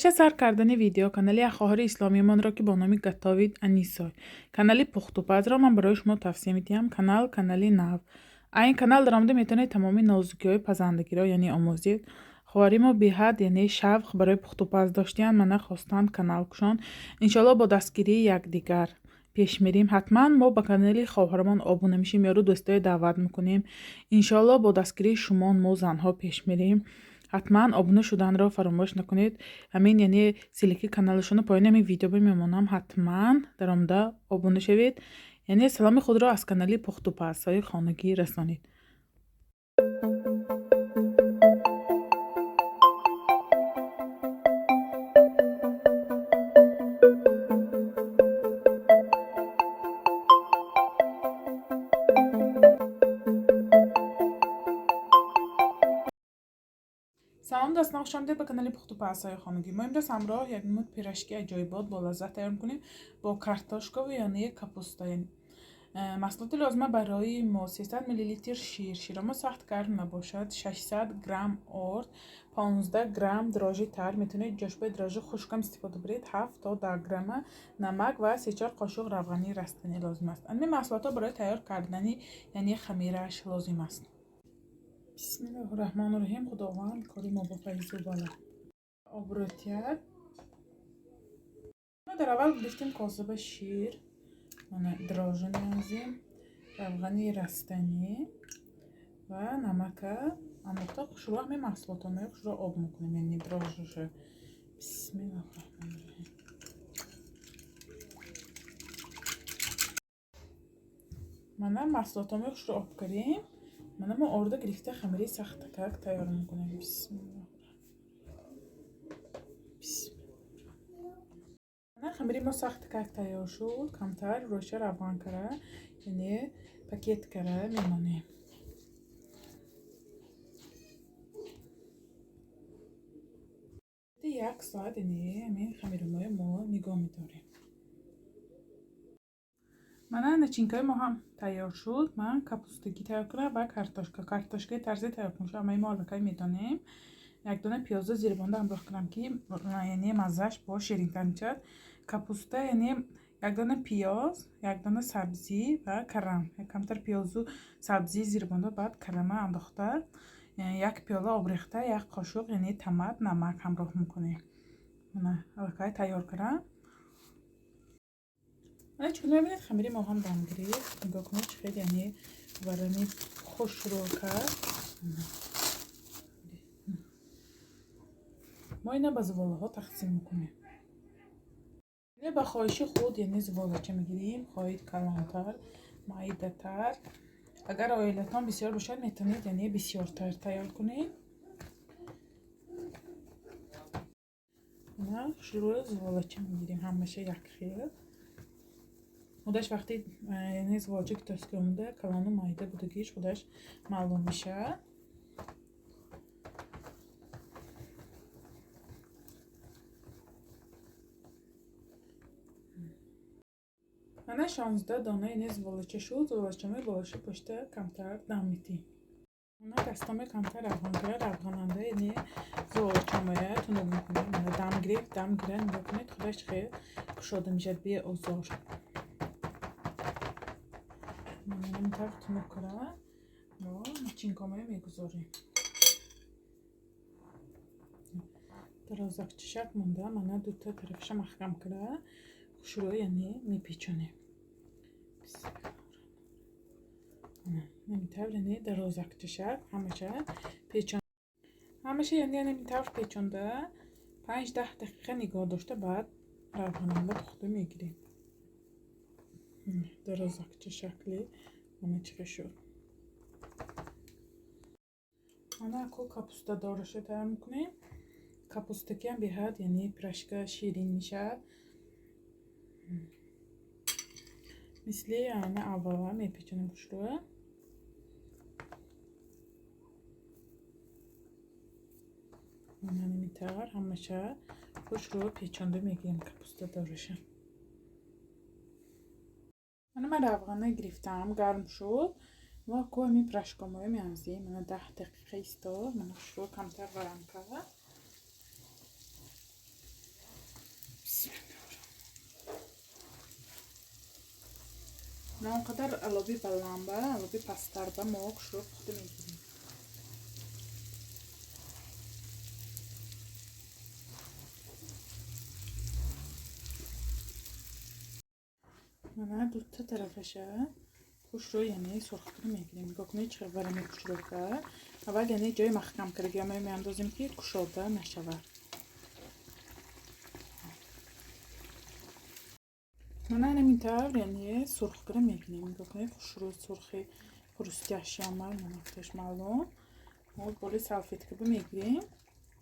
پیش از سر کردن ویدیو کانال خواهر اسلامی من را که با نام گتاوید انیسای کانال پختوپز را من برای شما توصیه می‌کنم. کانال نو. این کانال در آمده میتونه تمام نازکی‌های پزندگی را یعنی آموزید. خواری ما به حد یعنی شوق برای پختوپز داشتن من خواستند کانال کشان. انشالله با دستگیری یکدیگر پیش میریم. حتما ما با کانال خواهرمان آبونه میشیم یا رو دوستای دعوت میکنیم. انشالله با دستگیری شما ما زنها پیش میریم. حتما آبونه شدن را فراموش نکنید. همین یعنی سیلکی کانالشون پایین همین ویدیو میمونم. حتما در آمده آبونه شوید. یعنی سلام خود را از کانال پختوپزهای خانگی رسانید. سلام دوستان، خوش آمدید به کانال پختوپزهای خانگی. ما امروز همراه یک نمود پیراشکی عجایبات با لذت تیار می‌کنیم با کارتاشکا و یعنی کاپوستا. محصولات لازمه برای ما 300 میلی لیتر شیر ما سخت گرم نباشد، 600 گرم آرد، 15 گرم دراژی تر، میتونید جاشبای دراژی خشک هم استفاده برید، 7 تا 10 گرم نمک و 3-4 قاشق روغنی رستنی لازم است. این محصولات برای تیار کردن یعنی خمیرش لازم است. بسم الله الرحمن الرحیم. خداوند کاری ما با فیض و بالا آبروتیت. ما در اول گرفتیم کاسب شیر، دراژی نیازیم، روغنی رستنی و نمک انداخته. خوشرو همه محصولات ما خوشرو آب میکنیم یعنی دراژیش. بسم الله الرحمن الرحیم. من محصولات ما خوشرو آب کردیم. من ما آرده گرفته خمیری سخت کک تیار میکنیم. بسم الله. خمیری ما سخت کک تیار شد. کمتر روش روان کرده یعنی پاکت کرده میمانیم. یک ساعت یعنی همین خمیر ما نگاه میداریم. من نچینکای ما هم تیار شد. من کاپوستگی تیار کردم و کارتاشکای طرزی تیار کنم. اما ما الکای میدانیم. یک دونه پیاز زیر بانده همراه کردم که یعنی مزهش با شیرین تر میشد. کاپوستا یعنی یک دونه پیاز، یک دونه سبزی و کرم. کمتر پیاز و سبزی زیر بانده بعد کرم انداخته. یک پیاله آب ریخته، یک قاشق یعنی تمد نمک همراه میکنیم. من الکای تیار کردم. چون میبینید خمیری ما هم دم گرفت. نگاه کنید چقدر یعنی ورمی خوش رو کرد. ما اینا به زواله ها تقسیم میکنیم. به خواهش خود یعنی زواله چه میگیریم خواهید کلانتر معیده تر. اگر آیلتان بسیار باشد میتونید یعنی بسیار تر تیار کنید. ما شروع زواله چه میگیریم همشه یک خیل. خودش وقتی یعنی زواجه که تسکه مونده کلانو مایده بودگیش خودش معلوم میشه. من 16 دانه یعنی زواجه شد. زواجه می باشه پشت کمتر دم میتیم. من دستام کمتر روغن کرد. روغننده یعنی زواجه مایه تونو میکنیم. دم گرفت دم گرفت نگاه کنید خودش خیلی کشاده میشه بی اوزار. من طرف تونو کرد و چینکامه میگذاریم. درازک چشک مونده. من دو تا طرفش محکم کرده شروع یعنی میپیچونیم. نمیتونم یعنی درازک چشک همشه پیچون همشه یعنی نمیتونم پیچونده 5-10 دقیقه نگاه داشته بعد روغننده پخته میگیریم. درازک چشکلی من چه شد. من اکو کاپوستا دارشه تیار میکنیم. کاپوستکی هم به حد یعنی پیراشکا شیرین میشه. مثل یعنی اول میپیچونیم خوشروه. من نمیتر همشه خوشرو پیچونده میگیم کاپوستا دارشه. من روغنه گرفتم گرم شد و کو می پیراشکا ما میانزیم. من 10 دقیقه ایستاد. من خوشرو کمتر گرم کرد. نه اونقدر علابی بلنبه، علابی پستر به ما کشور پخته میگیریم. من دو تا طرفشه خوش رو یعنی سرخ میگیریم. نگاه کنید چقدر برای کشروده. اول یعنی جای محکم کرد یا میاندازیم که کشوده نشود. من همین طور یعنی سرخ کرده میگیریم. نگاه کنید خوش رو سرخی خروستی اشیامال منفتش معلوم. ما بالی سلفیت که میگیریم.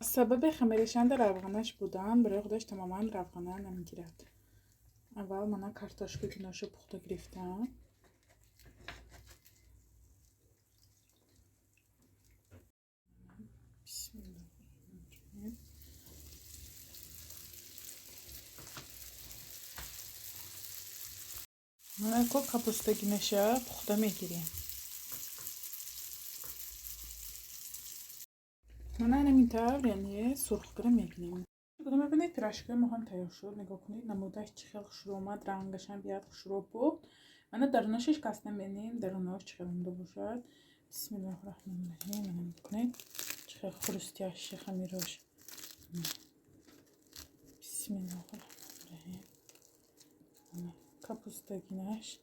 سبب خمیرشان در روغنش بودن برای خودش تماما روغنه نمیگیرد. اول من کارتاشکو گناشو پخته گرفتم. بسم الله. من کو کاپوستا گناشو پخته میگیریم. من همین طور یعنی سرخ کرده میگیریم. میبینید تراشکای ما هم تیار شد. نگاه کنید نمودش چقدر خوشرو اومد، رنگش هم بیاد خوشرو بود. من درونش کاستم ببینیم درونش چقدر عمده باشد. بسم الله الرحمن الرحیم. من نگاه کنید چقدر خروستیاش خمیرش. بسم الله الرحمن الرحیم. کاپوستا گینش.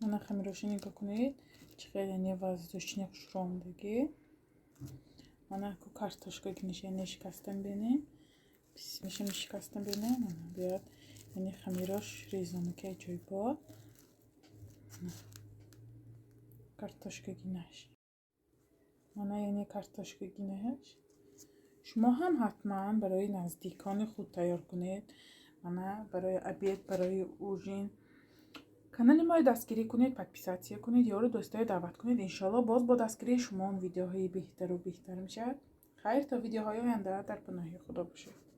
من خمیرش نگاه کنید چقدر یعنی وزدوشنی خوشرو اومدگی. من کو کارتاشکا گینش یعنی شکستم ببینیم. میشه شکستم ببینیم. بیاد یعنی خمیرش ریزانه که جای با کارتاشکا گینش. من یعنی کارتاشکا گینش. شما هم حتما برای نزدیکان خود تیار کنید. من برای ابید برای اوجین کانال ما دستگیری کنید، پادپیساتsia کنید، یارو دوستای دعوت کنید. انشالله باز با دستگیری شما ویدیوهای بهتر و بهتر میشه. خیر تا ویدیوهای آینده در پناه خدا باشید.